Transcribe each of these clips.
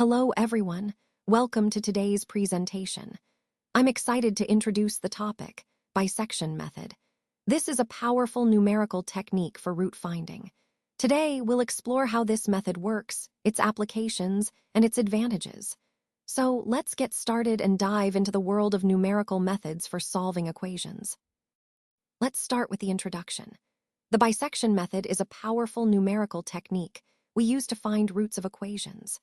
Hello everyone, welcome to today's presentation. I'm excited to introduce the topic, bisection method. This is a powerful numerical technique for root finding. Today, we'll explore how this method works, its applications, and its advantages. So let's get started and dive into the world of numerical methods for solving equations. Let's start with the introduction. The bisection method is a powerful numerical technique we use to find roots of equations.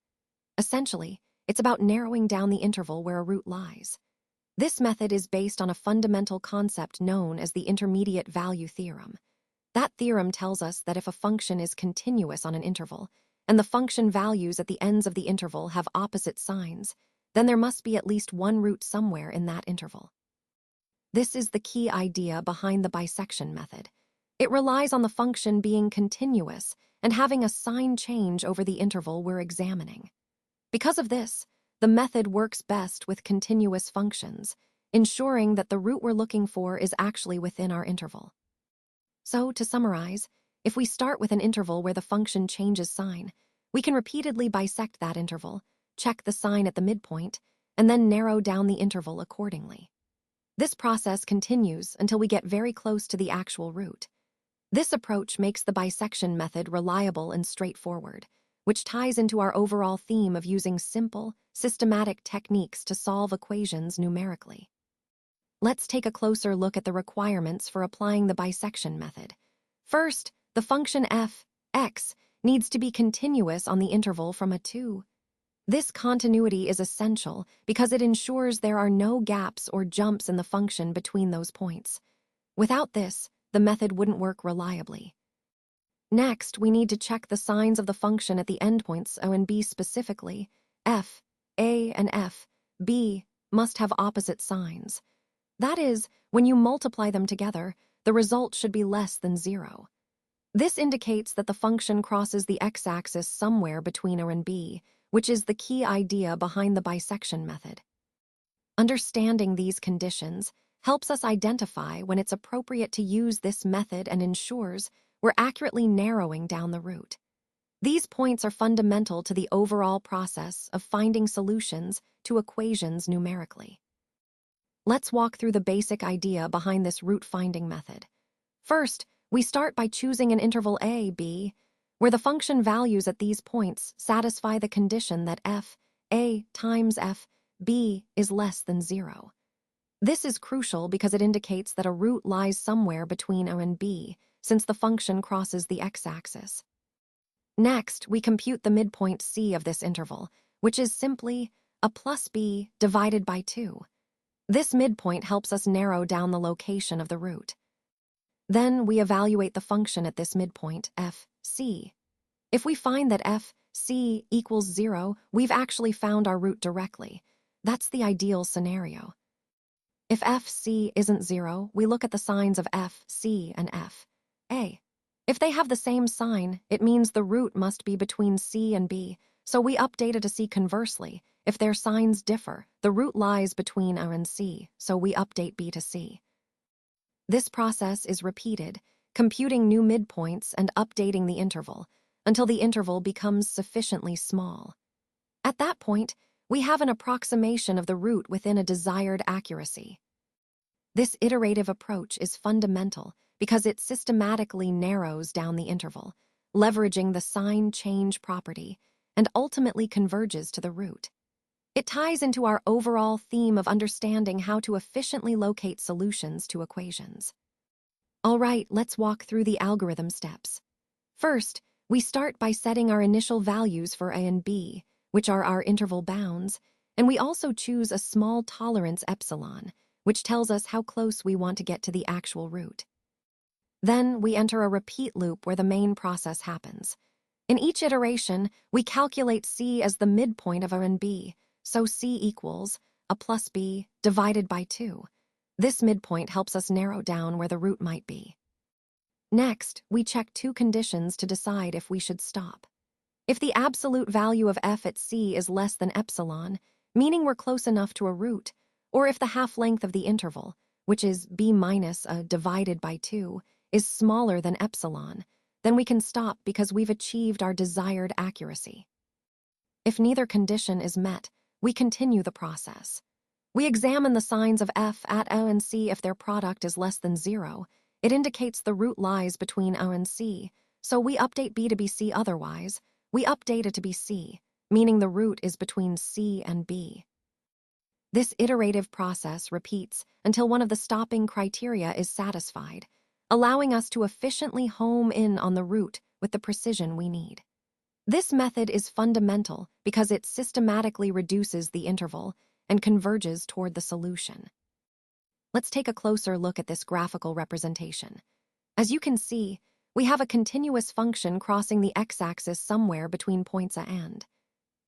Essentially, it's about narrowing down the interval where a root lies. This method is based on a fundamental concept known as the intermediate value theorem. That theorem tells us that if a function is continuous on an interval, and the function values at the ends of the interval have opposite signs, then there must be at least one root somewhere in that interval. This is the key idea behind the bisection method. It relies on the function being continuous and having a sign change over the interval we're examining. Because of this, the method works best with continuous functions, ensuring that the root we're looking for is actually within our interval. So, to summarize, if we start with an interval where the function changes sign, we can repeatedly bisect that interval, check the sign at the midpoint, and then narrow down the interval accordingly. This process continues until we get very close to the actual root. This approach makes the bisection method reliable and straightforward, which ties into our overall theme of using simple, systematic techniques to solve equations numerically. Let's take a closer look at the requirements for applying the bisection method. First, the function f, x, needs to be continuous on the interval from a 2. This continuity is essential because it ensures there are no gaps or jumps in the function between those points. Without this, the method wouldn't work reliably. Next, we need to check the signs of the function at the endpoints O and B specifically. F, A, and F, B must have opposite signs. That is, when you multiply them together, the result should be less than 0. This indicates that the function crosses the x-axis somewhere between O and B, which is the key idea behind the bisection method. Understanding these conditions helps us identify when it's appropriate to use this method and ensures we're accurately narrowing down the root. These points are fundamental to the overall process of finding solutions to equations numerically. Let's walk through the basic idea behind this root-finding method. First, we start by choosing an interval a, b, where the function values at these points satisfy the condition that f, a times f, b is less than 0. This is crucial because it indicates that a root lies somewhere between O and b, since the function crosses the x-axis. Next, we compute the midpoint c of this interval, which is simply a plus b divided by 2. This midpoint helps us narrow down the location of the root. Then we evaluate the function at this midpoint, f, c. If we find that f, c equals 0, we've actually found our root directly. That's the ideal scenario. If f, c isn't 0, we look at the signs of f, c, and f, a. If they have the same sign, it means the root must be between c and b, so we update it to c conversely. If their signs differ, the root lies between O and c, so we update b to c. This process is repeated, computing new midpoints and updating the interval, until the interval becomes sufficiently small. At that point, we have an approximation of the root within a desired accuracy. This iterative approach is fundamental because it systematically narrows down the interval, leveraging the sign change property, and ultimately converges to the root. It ties into our overall theme of understanding how to efficiently locate solutions to equations. All right, let's walk through the algorithm steps. First, we start by setting our initial values for A and B, which are our interval bounds, and we also choose a small tolerance epsilon, which tells us how close we want to get to the actual root. Then we enter a repeat loop where the main process happens. In each iteration, we calculate c as the midpoint of O and B, so c equals a plus b divided by 2. This midpoint helps us narrow down where the root might be. Next, we check two conditions to decide if we should stop. If the absolute value of f at c is less than epsilon, meaning we're close enough to a root, or if the half-length of the interval, which is b minus a divided by 2, is smaller than epsilon, then we can stop because we've achieved our desired accuracy. If neither condition is met, we continue the process. We examine the signs of f at O and C. If their product is less than 0, it indicates the root lies between O and C, so we update B to be C. Otherwise, we update it to be C, meaning the root is between C and B. This iterative process repeats until one of the stopping criteria is satisfied, allowing us to efficiently home in on the root with the precision we need. This method is fundamental because it systematically reduces the interval and converges toward the solution. Let's take a closer look at this graphical representation. As you can see, we have a continuous function crossing the x-axis somewhere between points A and.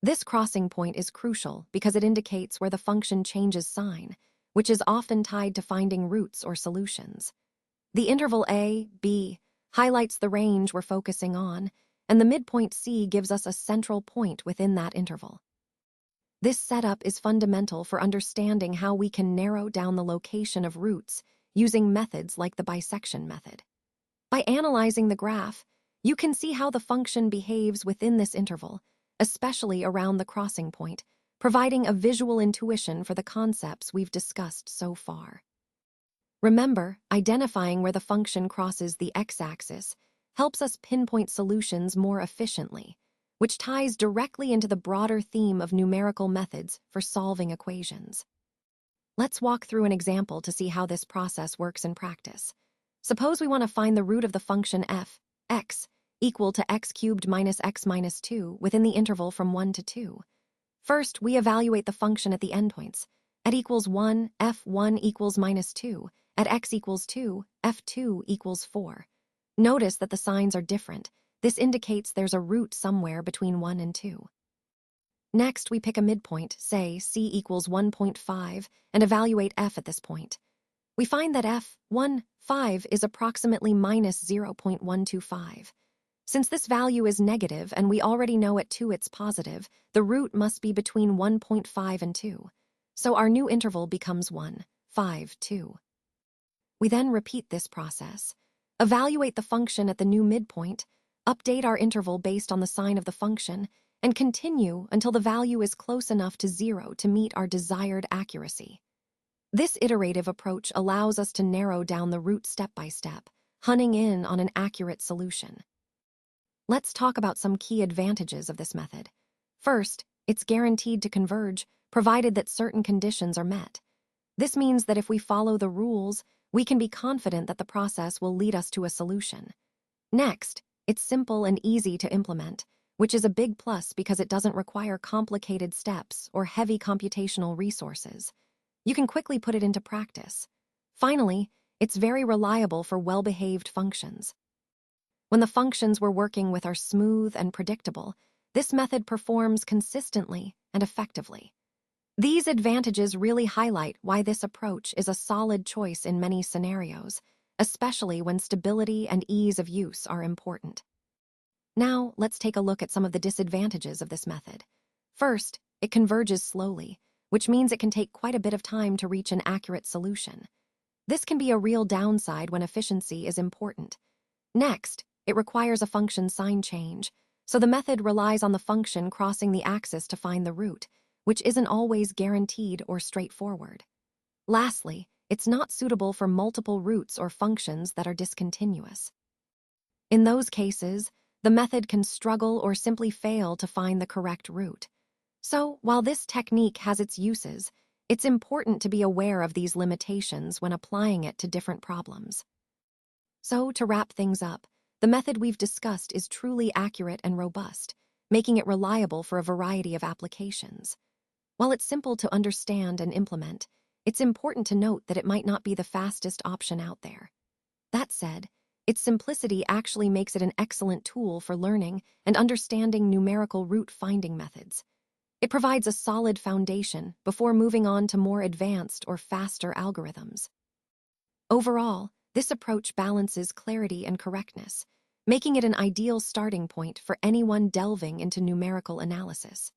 This crossing point is crucial because it indicates where the function changes sign, which is often tied to finding roots or solutions. The interval a, b highlights the range we're focusing on, and the midpoint c gives us a central point within that interval. This setup is fundamental for understanding how we can narrow down the location of roots using methods like the bisection method. By analyzing the graph, you can see how the function behaves within this interval, especially around the crossing point, providing a visual intuition for the concepts we've discussed so far. Remember, identifying where the function crosses the x-axis helps us pinpoint solutions more efficiently, which ties directly into the broader theme of numerical methods for solving equations. Let's walk through an example to see how this process works in practice. Suppose we want to find the root of the function f, x, equal to x cubed minus x minus 2 within the interval from 1 to 2. First, we evaluate the function at the endpoints. At equals 1, f1 equals minus 2. At x equals 2, f2 equals 4. Notice that the signs are different. This indicates there's a root somewhere between 1 and 2. Next, we pick a midpoint, say c equals 1.5, and evaluate f at this point. We find that f(1,5) is approximately minus 0.125. Since this value is negative and we already know at 2 it's positive, the root must be between 1.5 and 2. So our new interval becomes 1, 5, 2. We then repeat this process, evaluate the function at the new midpoint, update our interval based on the sign of the function, and continue until the value is close enough to 0 to meet our desired accuracy. This iterative approach allows us to narrow down the root step by step, honing in on an accurate solution. Let's talk about some key advantages of this method. First, it's guaranteed to converge, provided that certain conditions are met. This means that if we follow the rules, we can be confident that the process will lead us to a solution. Next, it's simple and easy to implement, which is a big plus because it doesn't require complicated steps or heavy computational resources. You can quickly put it into practice. Finally, it's very reliable for well-behaved functions. When the functions we're working with are smooth and predictable, this method performs consistently and effectively. These advantages really highlight why this approach is a solid choice in many scenarios, especially when stability and ease of use are important. Now, let's take a look at some of the disadvantages of this method. First, it converges slowly, which means it can take quite a bit of time to reach an accurate solution. This can be a real downside when efficiency is important. Next, it requires a function sign change, so the method relies on the function crossing the axis to find the root, which isn't always guaranteed or straightforward. Lastly, it's not suitable for multiple roots or functions that are discontinuous. In those cases, the method can struggle or simply fail to find the correct root. So, while this technique has its uses, it's important to be aware of these limitations when applying it to different problems. So, to wrap things up, the method we've discussed is truly accurate and robust, making it reliable for a variety of applications. While it's simple to understand and implement, it's important to note that it might not be the fastest option out there. That said, its simplicity actually makes it an excellent tool for learning and understanding numerical root finding methods. It provides a solid foundation before moving on to more advanced or faster algorithms. Overall, this approach balances clarity and correctness, making it an ideal starting point for anyone delving into numerical analysis.